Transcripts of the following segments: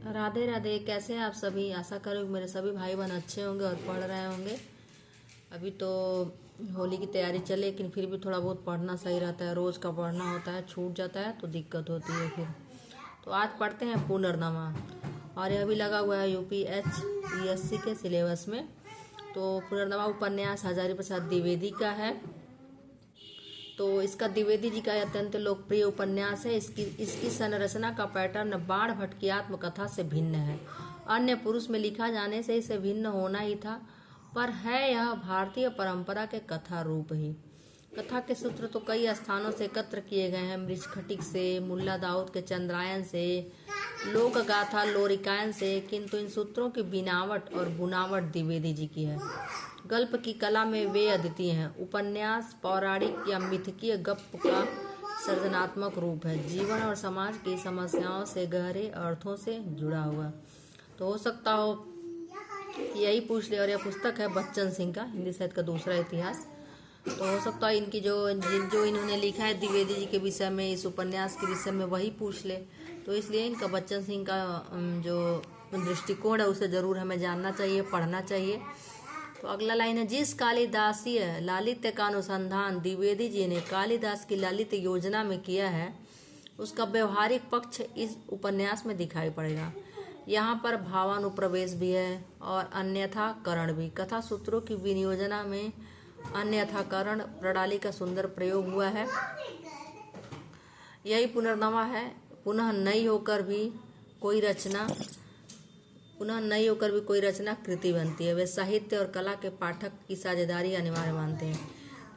राधे राधे। कैसे हैं आप सभी? आशा करो कि मेरे सभी भाई बहन अच्छे होंगे और पढ़ रहे होंगे। अभी तो होली की तैयारी चले, लेकिन फिर भी थोड़ा बहुत पढ़ना सही रहता है। रोज़ का पढ़ना होता है, छूट जाता है तो दिक्कत होती है फिर। तो आज पढ़ते हैं पुनर्नवा, और यह भी लगा हुआ है यूपीएससी के सिलेबस में। तो पुनर्नवा उपन्यास हजारी प्रसाद द्विवेदी का है। तो इसका द्विवेदी जी का अत्यंत लोकप्रिय उपन्यास है। इसकी संरचना का पैटर्न बाण भट्ट की आत्मकथा से भिन्न है। अन्य पुरुष में लिखा जाने से इसे भिन्न होना ही था, पर है यह भारतीय परंपरा के कथा रूप ही। कथा के सूत्र तो कई स्थानों से एकत्र किए गए हैं। मृच्छकटिक से, मुल्ला दाऊद के चंद्रायन से, लोक गाथा लोरिकायन से, किंतु इन सूत्रों की बिनावट और बुनावट द्विवेदी जी की है। गल्प की कला में वे अद्वितीय हैं। उपन्यास पौराणिक या मिथकीय गप्प का सृजनात्मक रूप है, जीवन और समाज की समस्याओं से गहरे अर्थों से जुड़ा हुआ। तो हो सकता हो यही पूछ ले। और यह पुस्तक है बच्चन सिंह का, हिंदी साहित्य का दूसरा इतिहास। तो हो सकता है इनकी जो इन्होंने लिखा है द्विवेदी जी के विषय में, इस उपन्यास के विषय में वही पूछ ले। तो इसलिए इनका बच्चन सिंह का जो दृष्टिकोण है उसे जरूर हमें जानना चाहिए, पढ़ना चाहिए। तो अगला लाइन है, जिस कालिदासीय लालित्य का अनुसंधान द्विवेदी जी ने कालिदास की लालित्य योजना में किया है, उसका व्यवहारिक पक्ष इस उपन्यास में दिखाई पड़ेगा। यहाँ पर भावानुप्रवेश भी है और अन्यथा करण भी। कथा सूत्रों की विनियोजना में अन्यथा करण प्रणाली का सुंदर प्रयोग हुआ है। यही पुनर्नवा है। पुनः नई होकर भी कोई रचना कृति बनती है। वे साहित्य और कला के पाठक की साझेदारी अनिवार्य मानते हैं।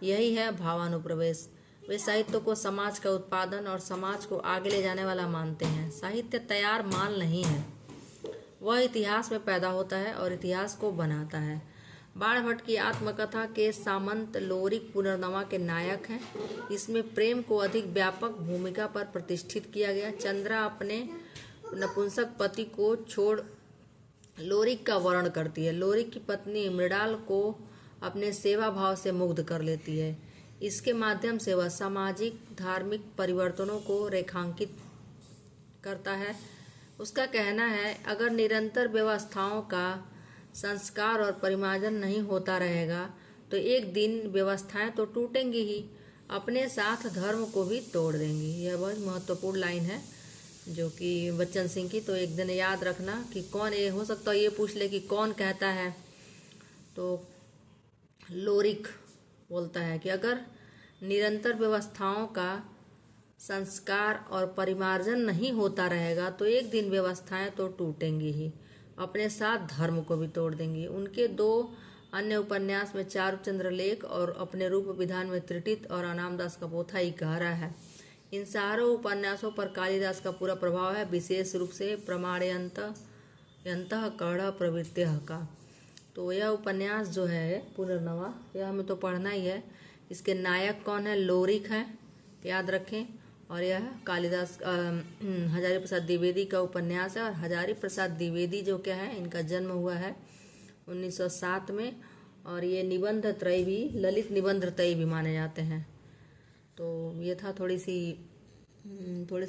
यही है भावानुप्रवेश। वे साहित्य को समाज का उत्पादन और समाज को आगे ले जाने वाला मानते हैं। साहित्य तैयार माल नहीं है, वह इतिहास में पैदा होता है और इतिहास को बनाता है। बाण भट्ट की आत्मकथा के सामंत लोरिक पुनर्नवा के नायक हैं। इसमें प्रेम को अधिक व्यापक भूमिका पर प्रतिष्ठित किया गया। चंद्रा अपने नपुंसक पति को छोड़ लोरिक का वर्ण करती है। लोरिक की पत्नी मृणाल को अपने सेवा भाव से मुग्ध कर लेती है। इसके माध्यम से वह सामाजिक धार्मिक परिवर्तनों को रेखांकित करता है। उसका कहना है, अगर निरंतर व्यवस्थाओं का संस्कार और परिमार्जन नहीं होता रहेगा तो एक दिन व्यवस्थाएं तो टूटेंगी ही, अपने साथ धर्म को भी तोड़ देंगी। यह बहुत महत्वपूर्ण लाइन है जो कि बच्चन सिंह की। तो एक दिन याद रखना कि कौन, ये हो सकता है ये पूछ ले कि कौन कहता है। तो लोरिक बोलता है कि अगर निरंतर व्यवस्थाओं का संस्कार और परिमार्जन नहीं होता रहेगा तो एक दिन व्यवस्थाएं तो टूटेंगी ही, अपने साथ धर्म को भी तोड़ देंगी। उनके दो अन्य उपन्यास में चारुचंद्र लेख और अपने रूप विधान में त्रिटित और अनामदास का पोथा ही गहरा है। इन सारों उपन्यासों पर कालिदास का पूरा प्रभाव है, विशेष रूप से प्रमाणयंतः कर्ण प्रवृत्तिः का। तो यह उपन्यास जो है पुनर्नवा, यह हमें तो पढ़ना ही है। इसके नायक कौन है? लोरिक है, याद रखें। और यह कालिदास हजारी प्रसाद द्विवेदी का उपन्यास है। और हजारी प्रसाद द्विवेदी जो क्या है, इनका जन्म हुआ है 1907 में, और ये निबंध त्रय भी, ललित निबंध त्रय भी माने जाते हैं। तो ये था थोड़े से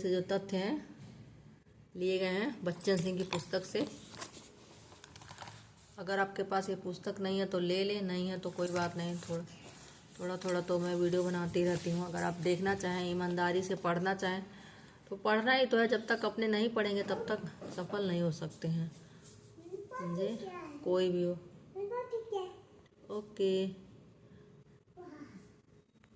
जो तथ्य हैं लिए गए हैं बच्चन सिंह की पुस्तक से। अगर आपके पास ये पुस्तक नहीं है तो ले लें, नहीं है तो कोई बात नहीं। थोड़ा तो मैं वीडियो बनाती रहती हूँ। अगर आप देखना चाहें, ईमानदारी से पढ़ना चाहें तो पढ़ना ही तो है। जब तक अपने नहीं पढ़ेंगे तब तक सफल नहीं हो सकते हैं, समझे? कोई भी हो। ओके।